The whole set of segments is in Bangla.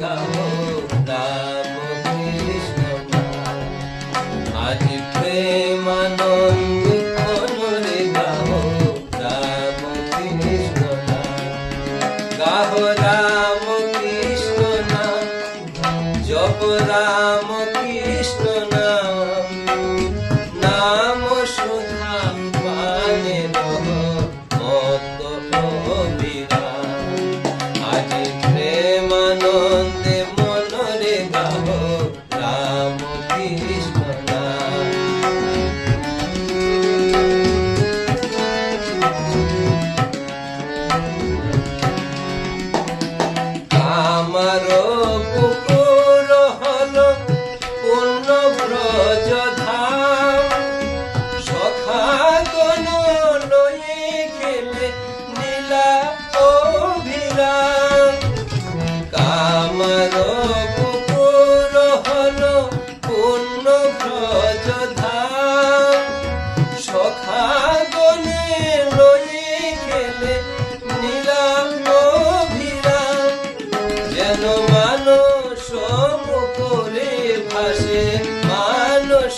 গাও রাম কৃষ্ণ নাম। আজ প্রেমানন্দে মনরে গাও রাম কৃষ্ণ নাম। গাও রাম কৃষ্ণ নাম, জপ রাম কৃষ্ণ নাম। নাম সুধা পানে রহ মত অবিরাম। আজ প্রেমানন্দে মনরে গাও রাম কৃষ্ণ নাম। আমার পুকুর হলো পূর্ণ ব্রজ ধাম। সখাগণ লয়ে খেলে নীলা অভিরাম। কামার পুকুর হলো পূর্ণ ব্রজ ধাম। সখাগণে লয়ে খেলে নীলা অভিরাম। যেন মানস মুখরে ভাসে, মানস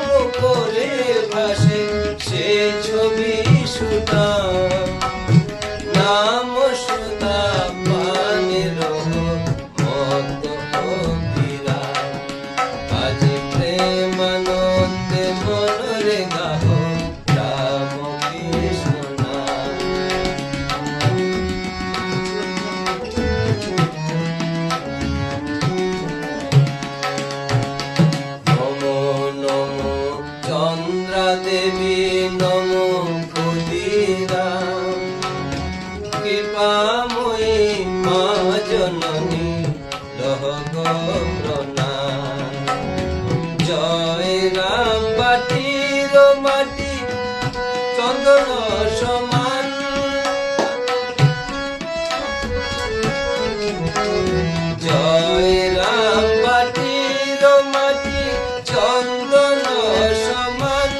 মুখরে ভাসে সে ছবি সুদাম। নাম সুধা পানে রহ মত অবিরাম। আজ প্রেমানন্দে মনরে গাও রাম কৃষ্ণ নাম। নমো নমো চন্দ্রা দেবী, নমো ক্ষুদিরাম। কৃপাময়ী মা জননী লহ গো প্রণাম। জয় রাম বাটির মাটি চন্দন সমান। জয় রাম বাটির মাটি চন্দন সমান।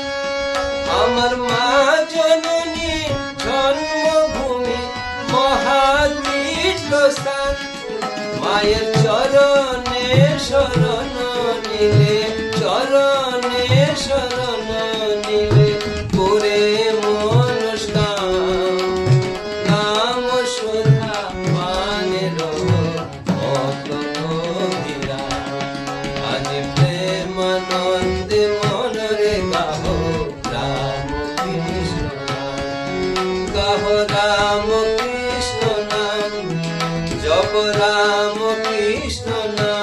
আমার মা জননী জন্মভূমি মহাতীর্থস্থান। মায়ের চরণে শরণ নিলে, চরণে শরণ নিলে করে মনস্কাম। নাম সুধা পানে রহ মত অবিরাম। আজ প্রেমানন্দে মনরে গাও রাম কৃষ্ণ নাম। গাও রাম কৃষ্ণ নাম, জপ রাম কৃষ্ণ নাম।